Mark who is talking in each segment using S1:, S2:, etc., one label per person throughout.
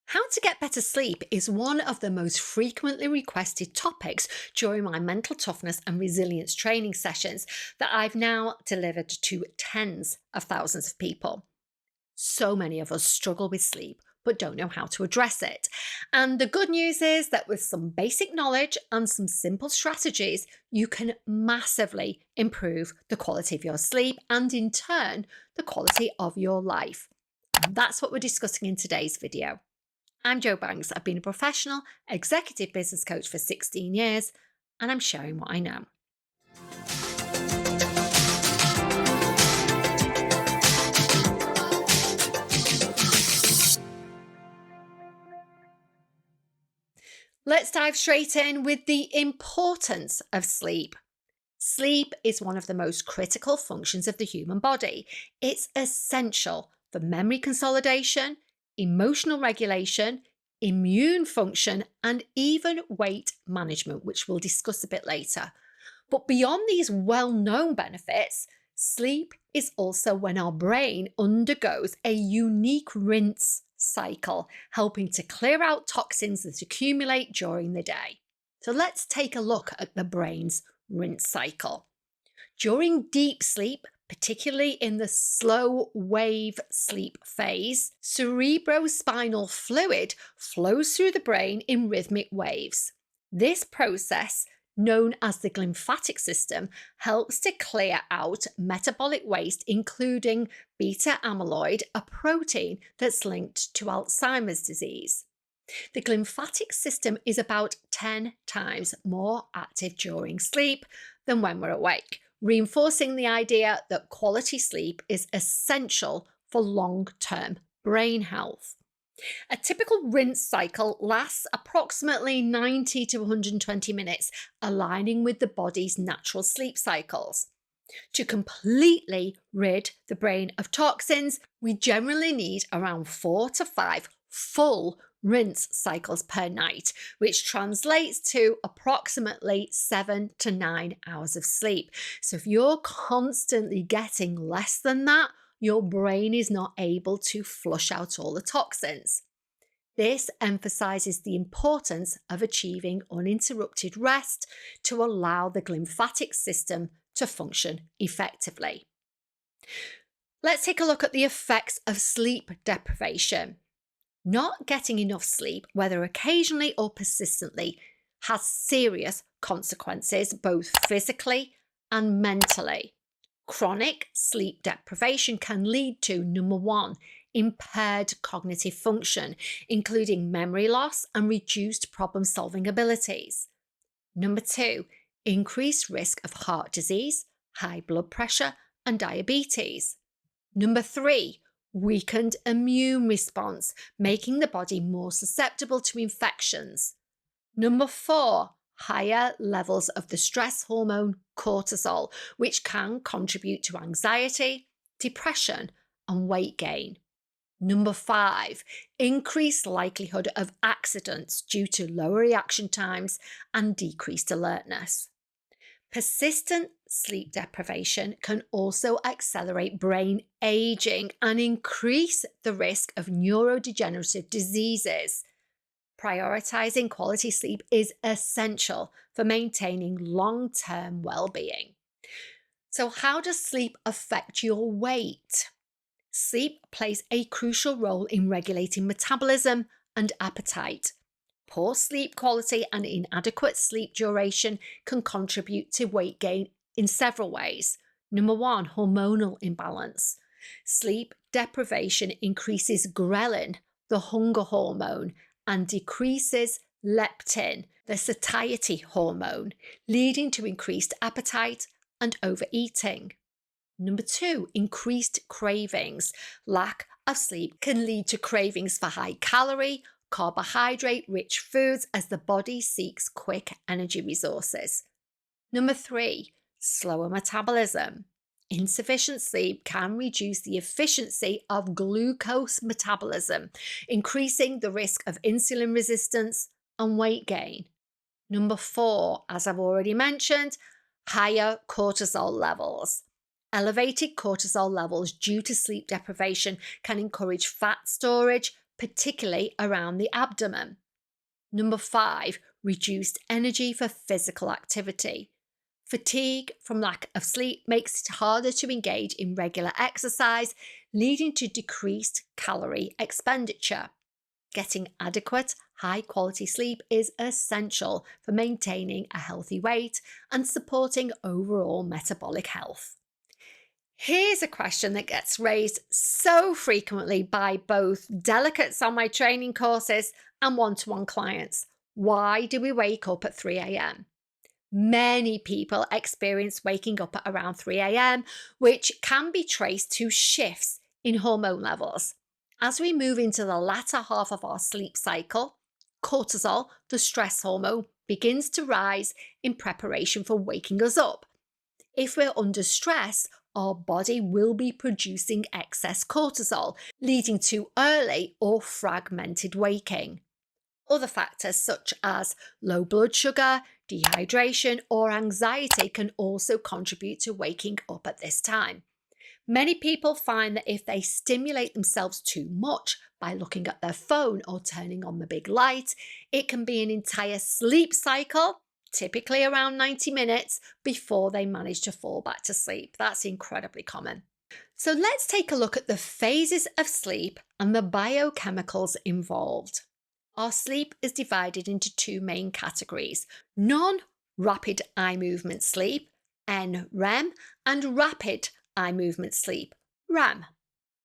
S1: How to get better sleep is one of the most frequently requested topics during my mental toughness and resilience training sessions that I've now delivered to tens of thousands of people. So many of us struggle with sleep but don't know how to address it. And the good news is that with some basic knowledge and some simple strategies, you can massively improve the quality of your sleep and in turn, the quality of your life. And that's what we're discussing in today's video. I'm Jo Banks. I've been a professional executive business coach for 16 years, and I'm sharing what I know. Let's dive straight in with the importance of sleep. Sleep is one of the most critical functions of the human body. It's essential for memory consolidation, emotional regulation, immune function, and even weight management, which we'll discuss a bit later. But beyond these well-known benefits, sleep is also when our brain undergoes a unique rinse cycle, helping to clear out toxins that accumulate during the day. So let's take a look at the brain's rinse cycle. During deep sleep, particularly in the slow wave sleep phase, cerebrospinal fluid flows through the brain in rhythmic waves. This process, known as the glymphatic system, helps to clear out metabolic waste, including beta amyloid, a protein that's linked to Alzheimer's disease. The glymphatic system is about 10 times more active during sleep than when we're awake, reinforcing the idea that quality sleep is essential for long-term brain health. A typical rinse cycle lasts approximately 90 to 120 minutes, aligning with the body's natural sleep cycles. To completely rid the brain of toxins, we generally need around 4 to 5 full rinse cycles per night, which translates to approximately 7 to 9 hours of sleep. So if you're constantly getting less than that, your brain is not able to flush out all the toxins. This emphasizes the importance of achieving uninterrupted rest to allow the glymphatic system to function effectively. Let's take a look at the effects of sleep deprivation. Not getting enough sleep, whether occasionally or persistently, has serious consequences both physically and mentally. Chronic sleep deprivation can lead to, number one, impaired cognitive function, including memory loss and reduced problem-solving abilities. Number two, increased risk of heart disease, high blood pressure, and diabetes. Number three, weakened immune response, making the body more susceptible to infections. Number four, higher levels of the stress hormone cortisol, which can contribute to anxiety, depression, and weight gain. Number five, increased likelihood of accidents due to lower reaction times and decreased alertness. Persistent sleep deprivation can also accelerate brain aging and increase the risk of neurodegenerative diseases. Prioritizing quality sleep is essential for maintaining long-term well-being. So how does sleep affect your weight? Sleep plays a crucial role in regulating metabolism and appetite. Poor sleep quality and inadequate sleep duration can contribute to weight gain in several ways. Number one, hormonal imbalance. Sleep deprivation increases ghrelin, the hunger hormone, and decreases leptin, the satiety hormone, leading to increased appetite and overeating. Number two, increased cravings. Lack of sleep can lead to cravings for high-calorie, carbohydrate-rich foods as the body seeks quick energy resources. Number three, slower metabolism. Insufficient sleep can reduce the efficiency of glucose metabolism, increasing the risk of insulin resistance and weight gain. Number four, as I've already mentioned, higher cortisol levels. Elevated cortisol levels due to sleep deprivation can encourage fat storage, particularly around the abdomen. Number 5, reduced energy for physical activity. Fatigue from lack of sleep makes it harder to engage in regular exercise, leading to decreased calorie expenditure. Getting adequate, high-quality sleep is essential for maintaining a healthy weight and supporting overall metabolic health. Here's a question that gets raised so frequently by both delegates on my training courses and one-to-one clients. Why do we wake up at 3 a.m.? Many people experience waking up at around 3 a.m., which can be traced to shifts in hormone levels. As we move into the latter half of our sleep cycle, cortisol, the stress hormone, begins to rise in preparation for waking us up. If we're under stress, our body will be producing excess cortisol, leading to early or fragmented waking. Other factors such as low blood sugar, dehydration, or anxiety can also contribute to waking up at this time. Many people find that if they stimulate themselves too much by looking at their phone or turning on the big light, it can be an entire sleep cycle, typically around 90 minutes, before they manage to fall back to sleep. That's incredibly common. So let's take a look at the phases of sleep and the biochemicals involved. Our sleep is divided into two main categories: non-rapid eye movement sleep, NREM, and rapid eye movement sleep, REM.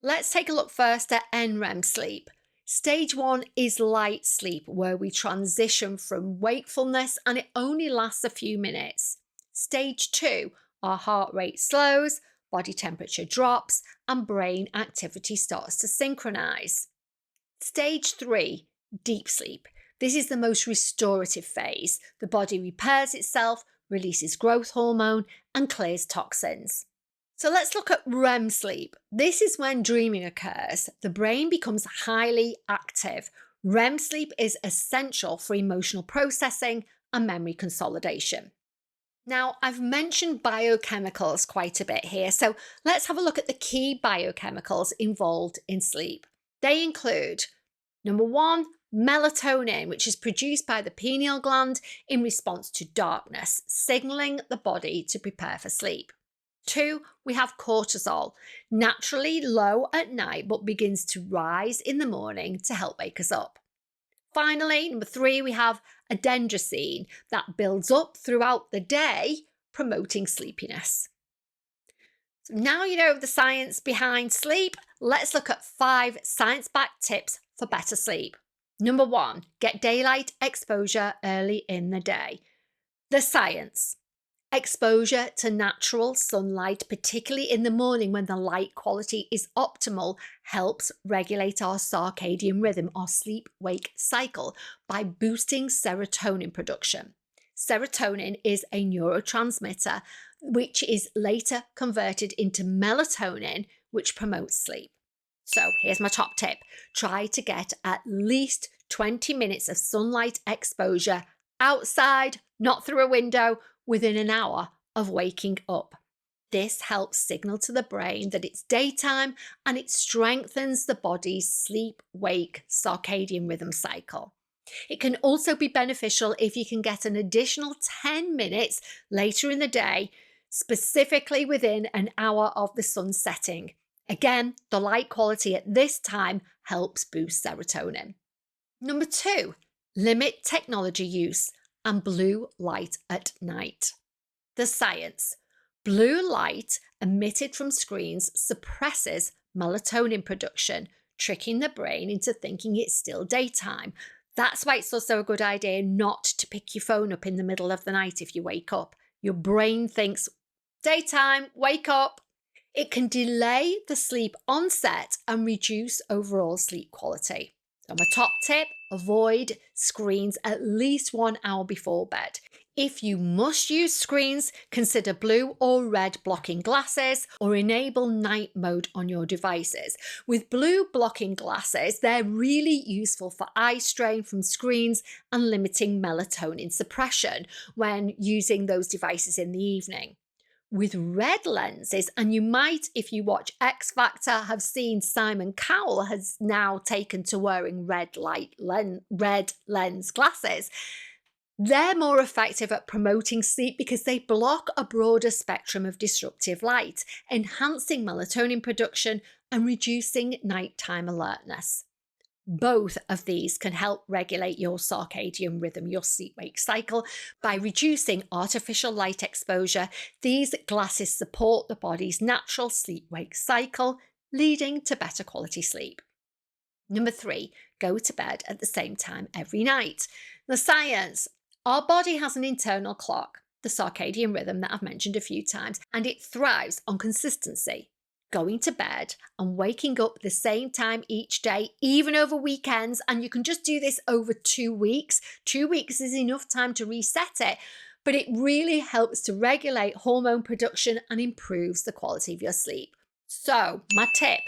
S1: Let's take a look first at NREM sleep. Stage 1 is light sleep, where we transition from wakefulness and it only lasts a few minutes. Stage 2, our heart rate slows, body temperature drops, and brain activity starts to synchronize. Stage 3, deep sleep. This is the most restorative phase. The body repairs itself, releases growth hormone, and clears toxins. So let's look at REM sleep. This is when dreaming occurs. The brain becomes highly active. REM sleep is essential for emotional processing and memory consolidation. Now, I've mentioned biochemicals quite a bit here, so let's have a look at the key biochemicals involved in sleep. They include, number 1, melatonin, which is produced by the pineal gland in response to darkness, signaling the body to prepare for sleep. 2, we have cortisol, naturally low at night but begins to rise in the morning to help wake us up. Finally, number 3, we have adenosine that builds up throughout the day, promoting sleepiness. So now you know the science behind sleep, let's look at 5 science-backed tips for better sleep. Number 1, get daylight exposure early in the day. The science. Exposure to natural sunlight, particularly in the morning when the light quality is optimal, helps regulate our circadian rhythm, our sleep-wake cycle, by boosting serotonin production. Serotonin is a neurotransmitter which is later converted into melatonin, which promotes sleep. So here's my top tip. Try to get at least 20 minutes of sunlight exposure outside, not through a window, within an hour of waking up. This helps signal to the brain that it's daytime and it strengthens the body's sleep-wake circadian rhythm cycle. It can also be beneficial if you can get an additional 10 minutes later in the day, specifically within an hour of the sun setting. Again, the light quality at this time helps boost serotonin. Number 2, limit technology use and blue light at night. The science. Blue light emitted from screens suppresses melatonin production, tricking the brain into thinking it's still daytime. That's why it's also a good idea not to pick your phone up in the middle of the night if you wake up. Your brain thinks, daytime, wake up. It can delay the sleep onset and reduce overall sleep quality. So my top tip, avoid screens at least 1 hour before bed. If you must use screens, consider blue or red blocking glasses or enable night mode on your devices. With blue blocking glasses, they're really useful for eye strain from screens and limiting melatonin suppression when using those devices in the evening. with red lenses, and you might, if you watch X Factor, have seen Simon Cowell has now taken to wearing red lens glasses. They're more effective at promoting sleep because they block a broader spectrum of disruptive light, enhancing melatonin production and reducing nighttime alertness. Both of these can help regulate your circadian rhythm, your sleep-wake cycle. By reducing artificial light exposure, these glasses support the body's natural sleep-wake cycle, leading to better quality sleep. Number 3, go to bed at the same time every night. The science. Our body has an internal clock, the circadian rhythm that I've mentioned a few times, and it thrives on consistency. Going to bed and waking up the same time each day, even over weekends, and you can just do this over 2 weeks. 2 weeks is enough time to reset it, but it really helps to regulate hormone production and improves the quality of your sleep. So, my tip,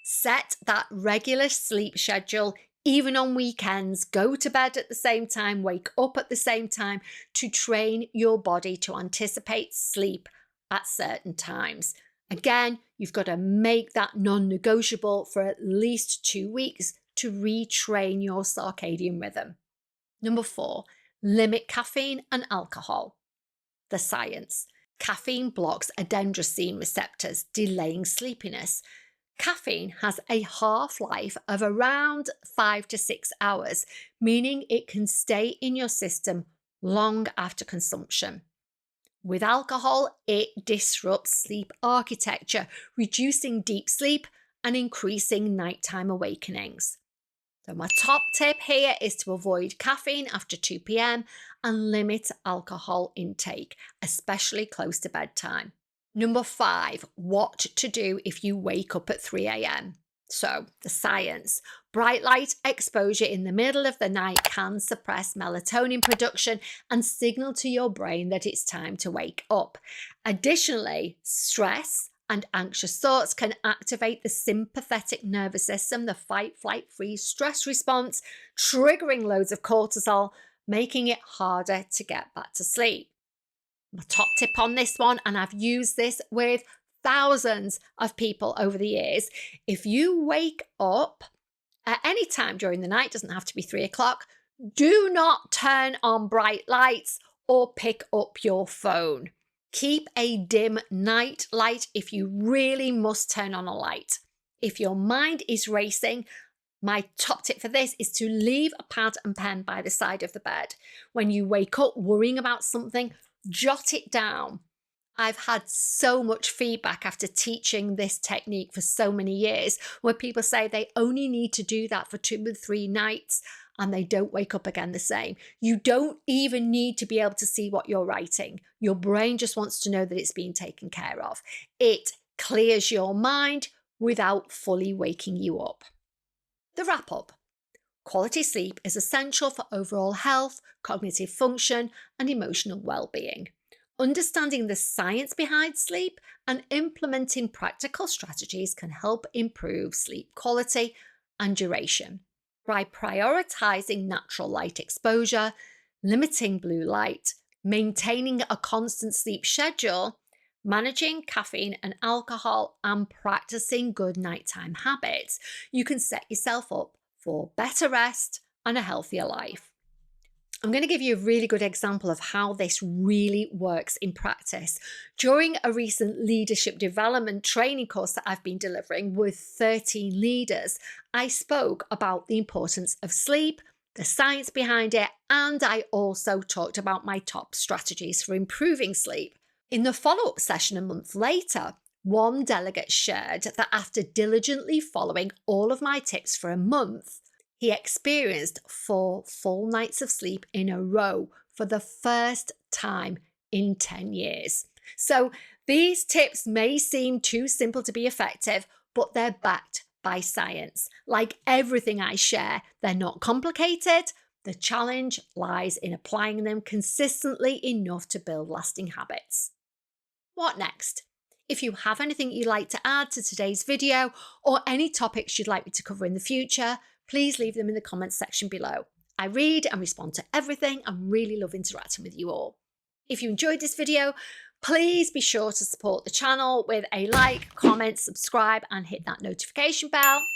S1: set that regular sleep schedule. Even on weekends, go to bed at the same time, wake up at the same time to train your body to anticipate sleep at certain times. Again, you've got to make that non-negotiable for at least 2 weeks to retrain your circadian rhythm. Number 4, limit caffeine and alcohol. The science. Caffeine blocks adenosine receptors, delaying sleepiness. Caffeine has a half-life of around 5 to 6 hours, meaning it can stay in your system long after consumption. With alcohol, it disrupts sleep architecture, reducing deep sleep and increasing nighttime awakenings. So my top tip here is to avoid caffeine after 2 p.m. and limit alcohol intake, especially close to bedtime. Number 5, what to do if you wake up at 3 a.m. So, the science. Bright light exposure in the middle of the night can suppress melatonin production and signal to your brain that it's time to wake up. Additionally, stress and anxious thoughts can activate the sympathetic nervous system, the fight, flight, freeze stress response, triggering loads of cortisol, making it harder to get back to sleep. My top tip on this one, and I've used this with thousands of people over the years, if you wake up at any time during the night, doesn't have to be 3 o'clock, do not turn on bright lights or pick up your phone. Keep a dim night light if you really must turn on a light. If your mind is racing, my top tip for this is to leave a pad and pen by the side of the bed. When you wake up worrying about something, jot it down. I've had so much feedback after teaching this technique for so many years where people say they only need to do that for 2 or 3 nights and they don't wake up again the same. You don't even need to be able to see what you're writing. Your brain just wants to know that it's being taken care of. It clears your mind without fully waking you up. The wrap up. Quality sleep is essential for overall health, cognitive function, and emotional well-being. Understanding the science behind sleep and implementing practical strategies can help improve sleep quality and duration. By prioritizing natural light exposure, limiting blue light, maintaining a constant sleep schedule, managing caffeine and alcohol, and practicing good nighttime habits, you can set yourself up for better rest and a healthier life. I'm going to give you a really good example of how this really works in practice. During a recent leadership development training course that I've been delivering with 13 leaders, I spoke about the importance of sleep, the science behind it, and I also talked about my top strategies for improving sleep. In the follow-up session a month later, one delegate shared that after diligently following all of my tips for a month, he experienced 4 full nights of sleep in a row for the first time in 10 years. So these tips may seem too simple to be effective, but they're backed by science. Like everything I share, they're not complicated. The challenge lies in applying them consistently enough to build lasting habits. What next? If you have anything you'd like to add to today's video or any topics you'd like me to cover in the future, please leave them in the comments section below. I read and respond to everything and really love interacting with you all. If you enjoyed this video, Please be sure to support the channel with a like, comment, subscribe, and hit that notification bell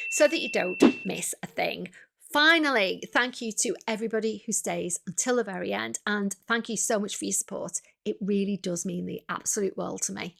S1: so that you don't miss a thing. Finally, thank you to everybody who stays until the very end, and thank you so much for your support. It really does mean the absolute world to me.